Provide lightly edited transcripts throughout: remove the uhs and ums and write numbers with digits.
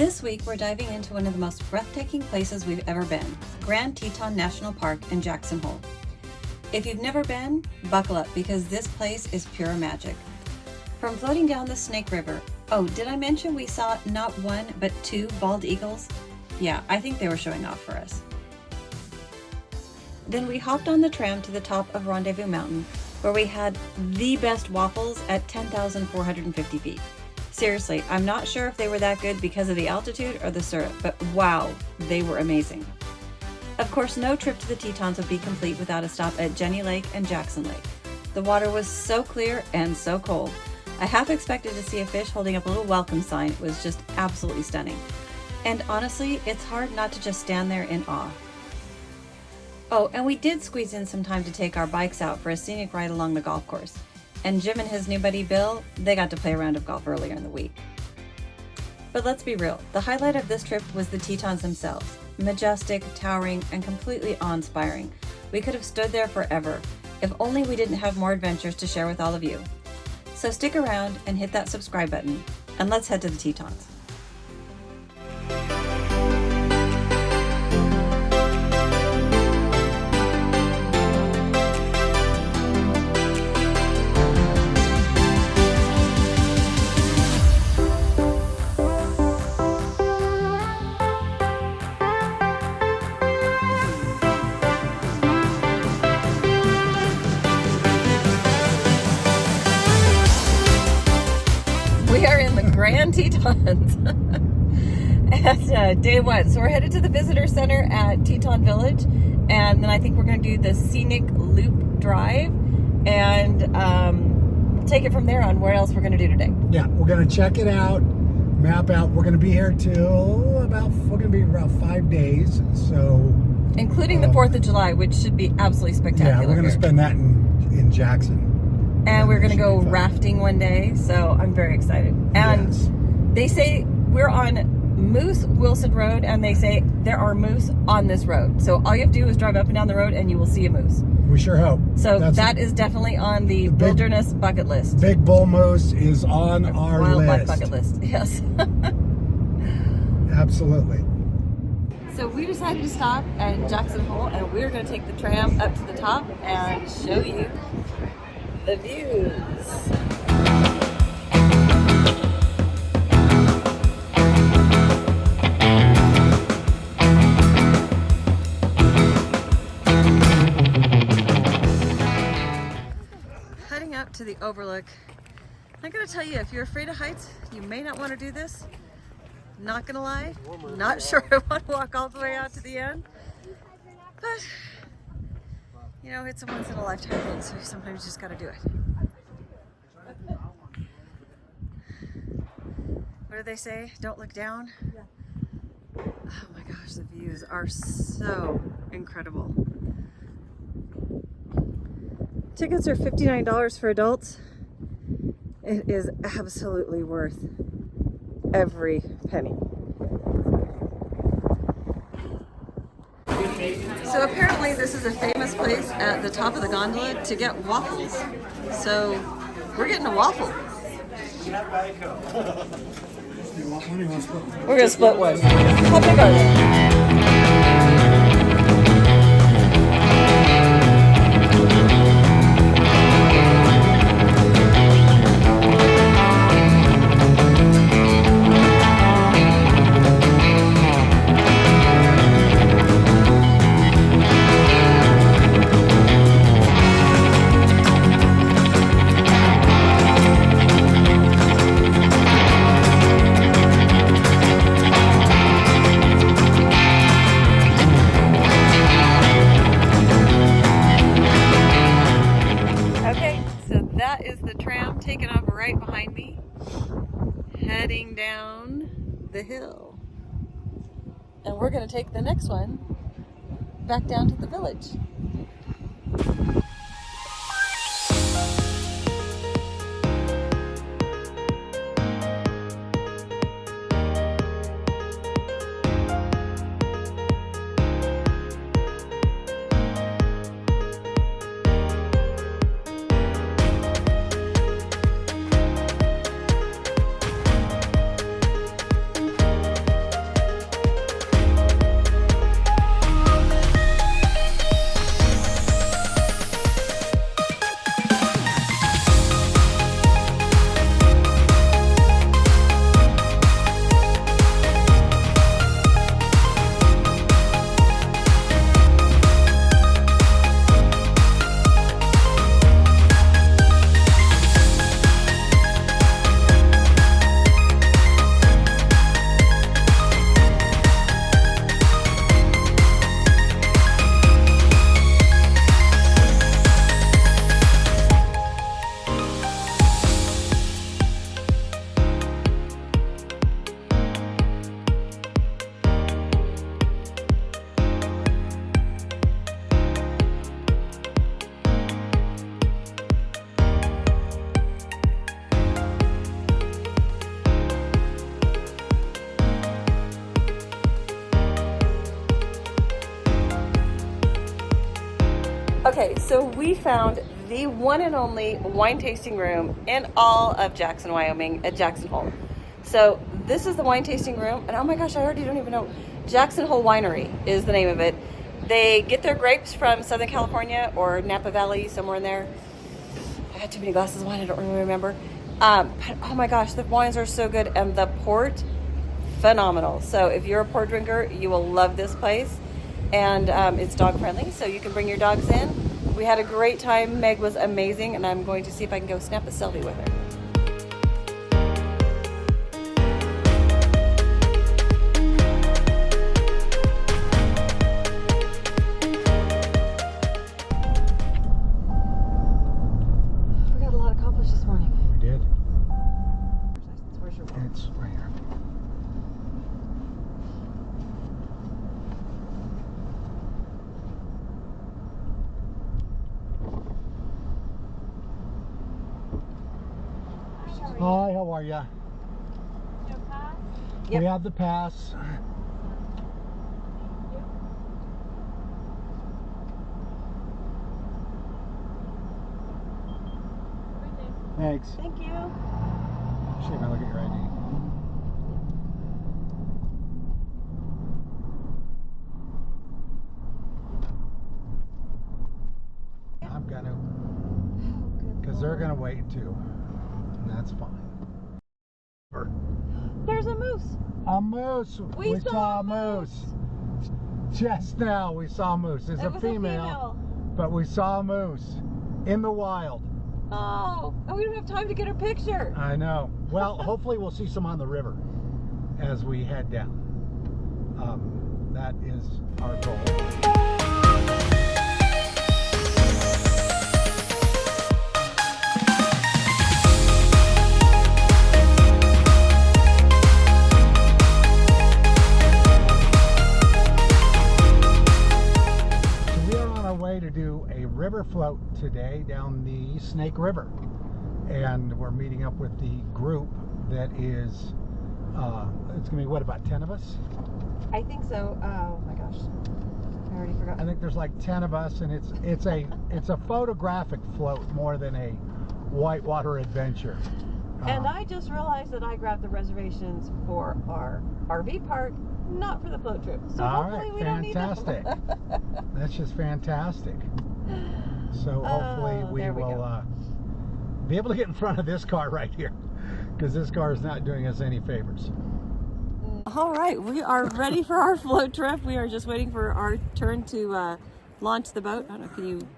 This week, we're diving into one of the most breathtaking places we've ever been, Grand Teton National Park in Jackson Hole. If you've never been, buckle up because this place is pure magic. From floating down the Snake River, oh, did I mention we saw not one, but two bald eagles? Yeah, I think they were showing off for us. Then we hopped on the tram to the top of Rendezvous Mountain, where we had the best waffles at 10,450 feet. Seriously, I'm not sure if they were that good because of the altitude or the syrup, but wow, they were amazing. Of course, no trip to the Tetons would be complete without a stop at Jenny Lake and Jackson Lake. The water was so clear and so cold. I half expected to see a fish holding up a little welcome sign. It was just absolutely stunning. And honestly, it's hard not to just stand there in awe. Oh, and we did squeeze in some time to take our bikes out for a scenic ride along the golf course. And Jim and his new buddy Bill, they got to play a round of golf earlier in the week. But let's be real, the highlight of this trip was the Tetons themselves. Majestic, towering, and completely awe-inspiring. We could have stood there forever, if only we didn't have more adventures to share with all of you. So stick around and hit that subscribe button, and let's head to the Tetons. We are in the Grand Tetons at day one. So we're headed to the visitor center at Teton Village, and then I think we're going to do the scenic loop drive and take it from there on where else we're going to do today. Yeah, we're going to check it out, map out. We're going to be here we're going to be about 5 days. So, including the 4th of July, which should be absolutely spectacular. Yeah, we're going to spend that in Jackson. And we're going to go rafting one day, so I'm very excited. And yes, they say we're on Moose Wilson Road, and they say there are moose on this road. So all you have to do is drive up and down the road, and you will see a moose. We sure hope. So that is definitely on the wilderness bucket list. Big bull moose is on our wildlife list. Bucket list, yes. Absolutely. So we decided to stop at Jackson Hole, and we're going to take the tram up to the top and show you the views. Heading up to the overlook. I'm gonna tell you, if you're afraid of heights, you may not want to do this. Not gonna lie, not sure I want to walk all the way out to the end, but you know, it's a once in a lifetime thing, so sometimes you just gotta do it. What do they say? Don't look down? Yeah. Oh my gosh, the views are so incredible. Tickets are $59 for adults. It is absolutely worth every penny. So apparently this is a famous place at the top of the gondola to get waffles. So we're getting a waffle. We're gonna split one. How big are they? That is the tram taking off right behind me, heading down the hill. And we're going to take the next one back down to the village. Okay, so we found the one and only wine tasting room in all of Jackson, Wyoming at Jackson Hole. So this is the wine tasting room, and oh my gosh, I already don't even know. Jackson Hole Winery is the name of it. They get their grapes from Southern California or Napa Valley, somewhere in there. I had too many glasses of wine, I don't really remember. But oh my gosh, the wines are so good, and the port, phenomenal. So if you're a port drinker, you will love this place. And it's dog friendly, so you can bring your dogs in. We had a great time. Meg was amazing, and I'm going to see if I can go snap a selfie with her. We got a lot accomplished this morning. We did. Where's your wallet? It's right here. Hi, how are ya? Your pass? Yep. We have the pass. Thanks. Thank you. Actually, I'm gonna look at your ID. I'm gonna, because they're gonna wait too, and that's fine. There's a moose. A moose. We saw a moose. Just now we saw a moose. It's It was a female, but we saw a moose in the wild. Oh, and we don't have time to get her picture. I know. Well, hopefully we'll see some on the river as we head down. That is our goal. To do a river float today down the Snake River, and we're meeting up with the group that is it's gonna be what, about 10 of us? I think so. Oh my gosh, I already forgot. I think there's like 10 of us, and it's a photographic float more than a whitewater adventure. And I just realized that I grabbed the reservations for our RV park, not for the float trip. So all hopefully right, we don't need them. fantastic. That's just fantastic. So hopefully we there we will go. be able to get in front of this car right here, because this car is not doing us any favors. All right, we are ready for our float trip. We are just waiting for our turn to launch the boat. I don't know, can you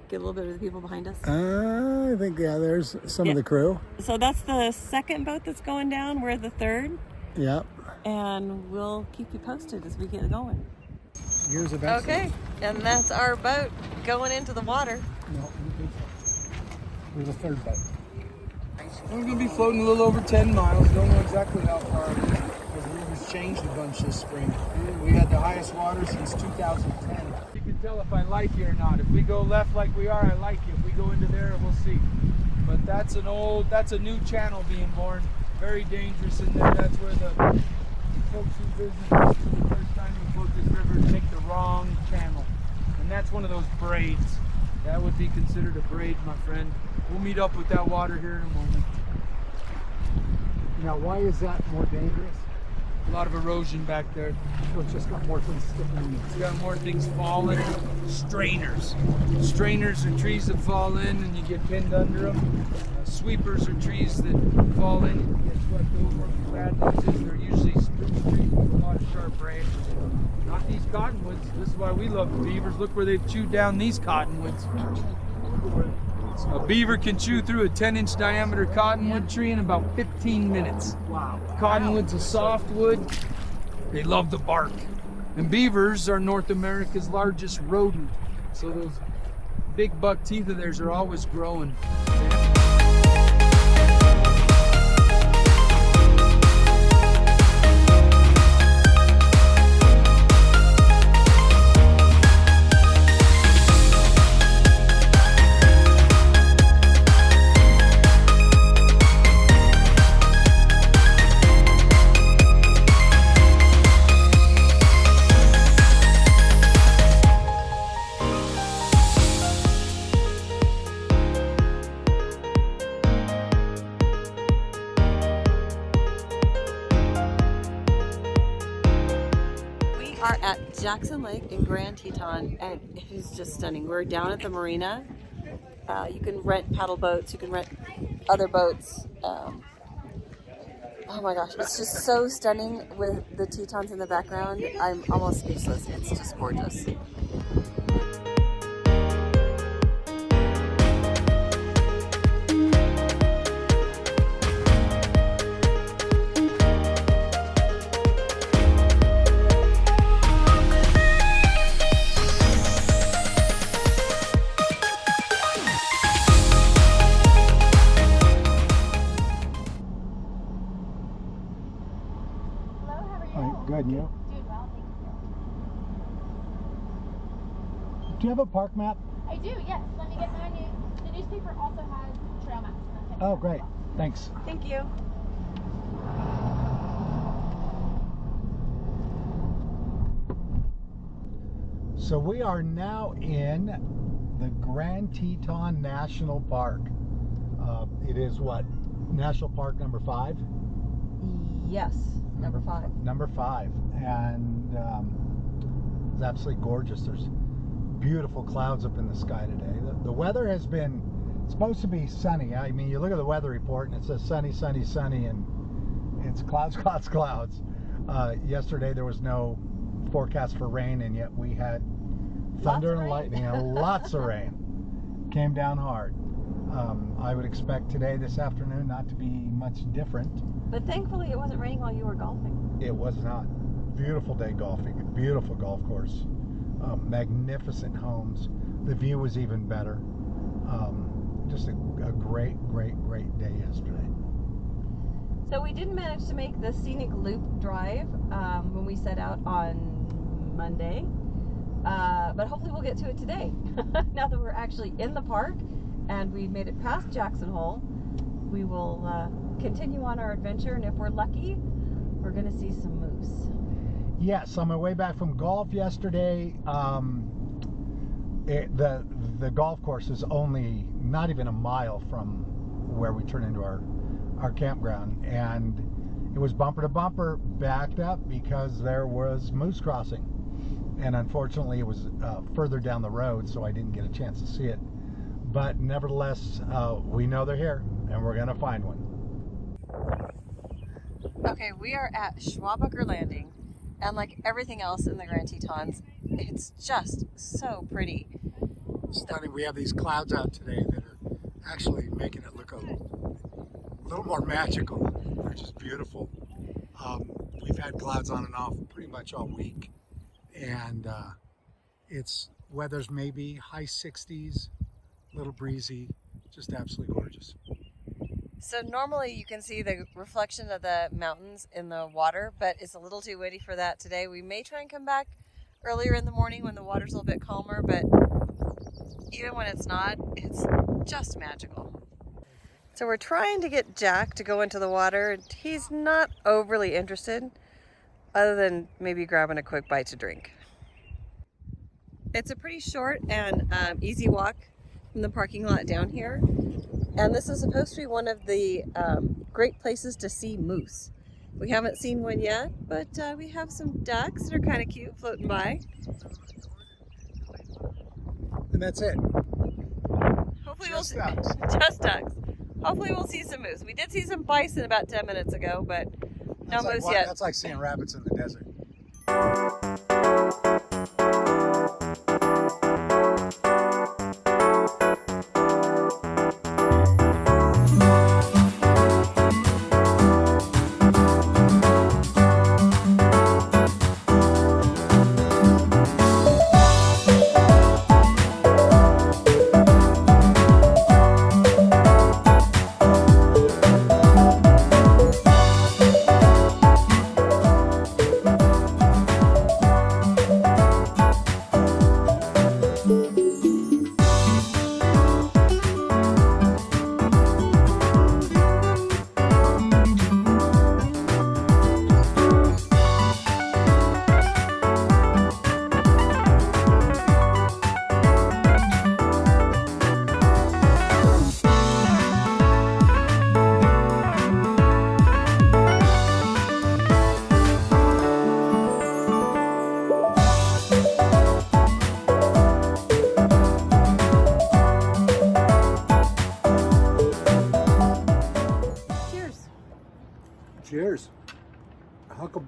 get a little bit of the people behind us? I think, yeah, there's some Yeah. of the crew. So that's the second boat that's going down. We're the third, Yep. and we'll keep you posted as we get going. Years of Okay, and that's our boat going into the water. No, we're the third boat. We're going to be floating a little over 10 miles. Don't know exactly how far it is because the river's changed a bunch this spring. We had the highest water since 2010. You can tell if I like you or not. If we go left like we are, I like you. If we go into there, we'll see. But that's a new channel being born. Very dangerous in there. That's where the folks who visit us for the first time we float this river take the wrong channel. And that's one of those braids. That would be considered a braid, my friend. We'll meet up with that water here in a moment. Now, why is that more dangerous? A lot of erosion back there. So it's just got more things sticking in it. It's got more things falling. Strainers. Strainers are trees that fall in and you get pinned under them. Sweepers are trees that fall in and you get swept over. Bad news is they're usually spruce trees with a lot of sharp branches. Not these cottonwoods. This is why we love the beavers. Look where they've chewed down these cottonwoods. A beaver can chew through a 10-inch diameter cottonwood tree in about 15 minutes. Wow. Cottonwood's a soft wood. They love the bark. And beavers are North America's largest rodent. So those big buck teeth of theirs are always growing. are at Jackson Lake in Grand Teton, and it is just stunning. We're down at the marina. You can rent paddle boats, you can rent other boats. Oh my gosh, it's just so stunning with the Tetons in the background. I'm almost speechless. It's just gorgeous. Good, and you? Doing well, thank you. Do you have a park map? I do, yes. Let me get my news. The newspaper also has trail maps. Oh, great. Thanks. Thank you. So we are now in the Grand Teton National Park. It is what? National Park number 5? Yes, number 5. Number 5. And it's absolutely gorgeous. There's beautiful clouds up in the sky today. The weather has been supposed to be sunny. I mean, you look at the weather report and it says sunny, sunny, sunny, and it's clouds, clouds, clouds. Yesterday there was no forecast for rain, and yet we had thunder and lightning and lots of rain. Came down hard. I would expect today, this afternoon, not to be much different. But thankfully it wasn't raining while you were golfing. It was not. Beautiful day golfing, a beautiful golf course, magnificent homes. The view was even better. Just a great, great, great day yesterday. So we didn't manage to make the scenic loop drive when we set out on Monday, but hopefully we'll get to it today. Now that we're actually in the park and we've made it past Jackson Hole, we will continue on our adventure, and if we're lucky, we're going to see some moose. Yes, on my way back from golf yesterday, the golf course is only not even a mile from where we turn into our campground, and it was bumper to bumper backed up because there was moose crossing, and unfortunately it was further down the road, so I didn't get a chance to see it. But nevertheless, we know they're here, and we're going to find one. Okay, we are at Schwabacher Landing, and like everything else in the Grand Tetons, it's just so pretty. Stunning. We have these clouds out today that are actually making it look a little more magical. They're just beautiful. We've had clouds on and off pretty much all week, and weather's maybe high 60s, a little breezy, just absolutely gorgeous. So normally you can see the reflection of the mountains in the water, but it's a little too windy for that today. We may try and come back earlier in the morning when the water's a little bit calmer, but even when it's not, it's just magical. So we're trying to get Jack to go into the water. He's not overly interested, other than maybe grabbing a quick bite to drink. It's a pretty short and easy walk from the parking lot down here. And this is supposed to be one of the great places to see moose. We haven't seen one yet, but we have some ducks that are kind of cute floating by. And that's it. Hopefully Just we'll ducks. Just ducks. Hopefully we'll see some moose. We did see some bison about 10 minutes ago, but no moose yet. That's like seeing rabbits in the desert.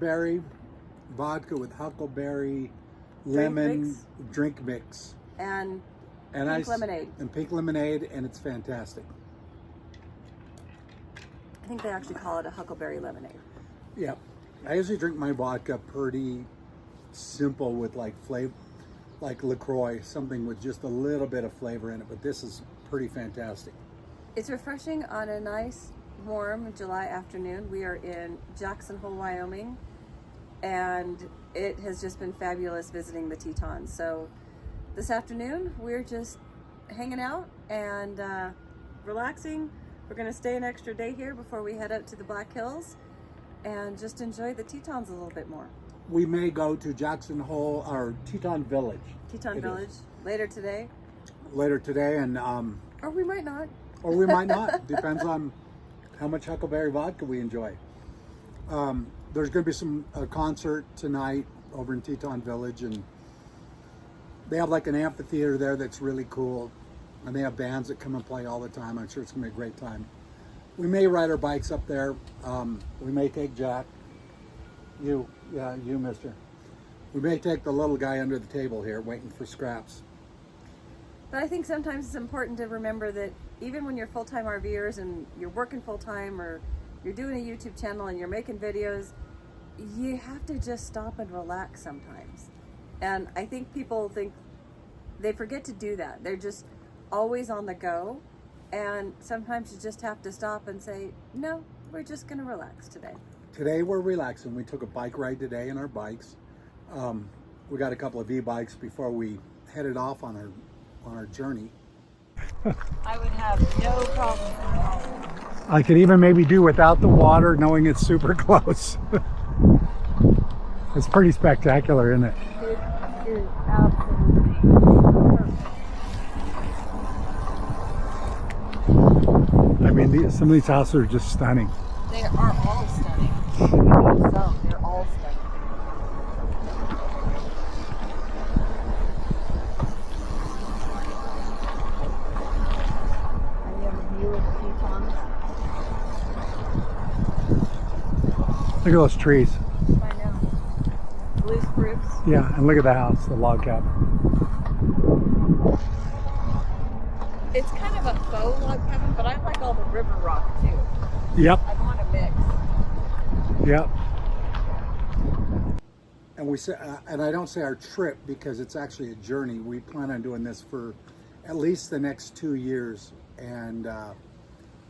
raspberry vodka with huckleberry lemon drink mix and and pink lemonade. And pink lemonade, and it's fantastic. I think they actually call it a huckleberry lemonade. Yeah, I usually drink my vodka pretty simple with like flavor, like LaCroix, something with just a little bit of flavor in it, but this is pretty fantastic. It's refreshing on a nice, warm July afternoon. We are in Jackson Hole, Wyoming, and it has just been fabulous visiting the Tetons. So this afternoon, we're just hanging out and relaxing. We're gonna stay an extra day here before we head out to the Black Hills and just enjoy the Tetons a little bit more. We may go to Jackson Hole or Teton Village. Teton Village later today. Later today, and Or we might not. or we might not. Depends on how much huckleberry vodka we enjoy. There's going to be a concert tonight over in Teton Village, and they have like an amphitheater there that's really cool, and they have bands that come and play all the time. I'm sure it's going to be a great time. We may ride our bikes up there. We may take Jack. You, mister. We may take the little guy under the table here waiting for scraps. But I think sometimes it's important to remember that even when you're full-time RVers and you're working full-time, or you're doing a YouTube channel and you're making videos, you have to just stop and relax sometimes. And I think people think they forget to do that. They're just always on the go. And sometimes you just have to stop and say, no, we're just gonna relax today. Today we're relaxing. We took a bike ride today in our bikes. We got a couple of e-bikes before we headed off on our journey. I would have no problem. I could even maybe do without the water, knowing it's super close. It's pretty spectacular, isn't it? It is absolutely perfect. I mean, some of these houses are just stunning. They are all stunning. They're all stunning. And you have a view of the Tetons. Look at those trees. I know. Blue spruce. Yeah, and look at the house, the log cabin. It's kind of a faux log cabin, but I like all the river rock too. Yep. I want a mix. Yep. And we say, and I don't say our trip because it's actually a journey. We plan on doing this for at least the next 2 years, and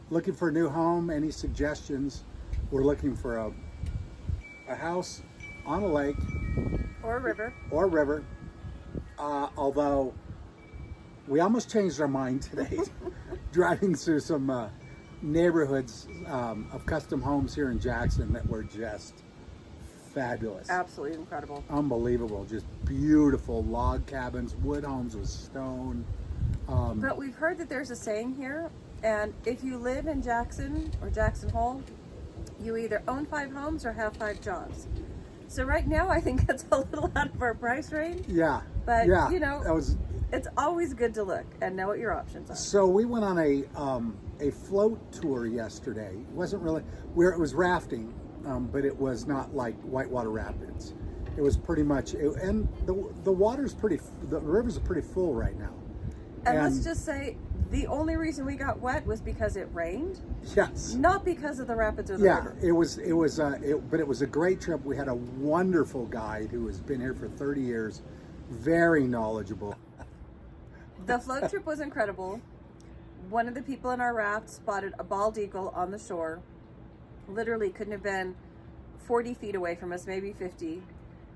looking for a new home. Any suggestions? We're looking for a house on a lake Or a river. or river. Although we almost changed our mind today, driving through some neighborhoods of custom homes here in Jackson that were just fabulous. Absolutely incredible. Unbelievable. Just beautiful log cabins, wood homes with stone. But we've heard that there's a saying here, and if you live in Jackson or Jackson Hole, you either own 5 homes or have 5 jobs. So right now, I think that's a little out of our price range. Yeah. But, yeah, you know, that was. it's always good to look and know what your options are. So we went on a float tour yesterday. It wasn't really it was rafting, but it was not like whitewater rapids. It was pretty much, and the water's the rivers are pretty full right now. And let's just say, the only reason we got wet was because it rained. Yes. Not because of the rapids or the river. But it was a great trip. We had a wonderful guide who has been here for 30 years, very knowledgeable. The float trip was incredible. One of the people in our raft spotted a bald eagle on the shore. Literally couldn't have been 40 feet away from us, maybe 50.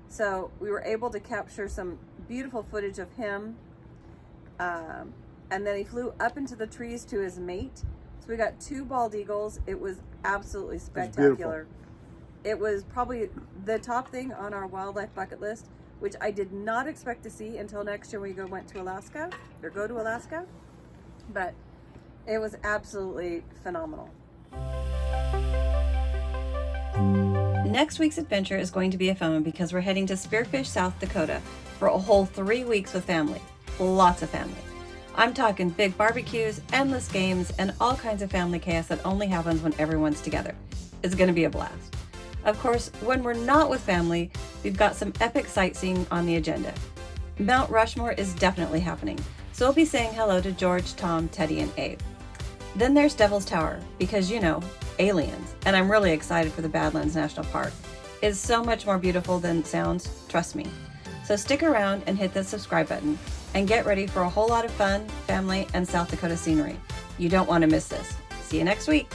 So we were able to capture some beautiful footage of him. And then he flew up into the trees to his mate. So we got 2 bald eagles. It was absolutely spectacular. It was probably the top thing on our wildlife bucket list, which I did not expect to see until next year when we go to Alaska. But it was absolutely phenomenal. Next week's adventure is going to be a fun one because we're heading to Spearfish, South Dakota for a whole 3 weeks with family. Lots of family. I'm talking big barbecues, endless games, and all kinds of family chaos that only happens when everyone's together. It's going to be a blast. Of course, when we're not with family, we've got some epic sightseeing on the agenda. Mount Rushmore is definitely happening, so we'll be saying hello to George, Tom, Teddy, and Abe. Then there's Devil's Tower, because you know, aliens, and I'm really excited for the Badlands National Park. It's so much more beautiful than it sounds, trust me. So stick around and hit the subscribe button, and get ready for a whole lot of fun, family, and South Dakota scenery. You don't want to miss this. See you next week.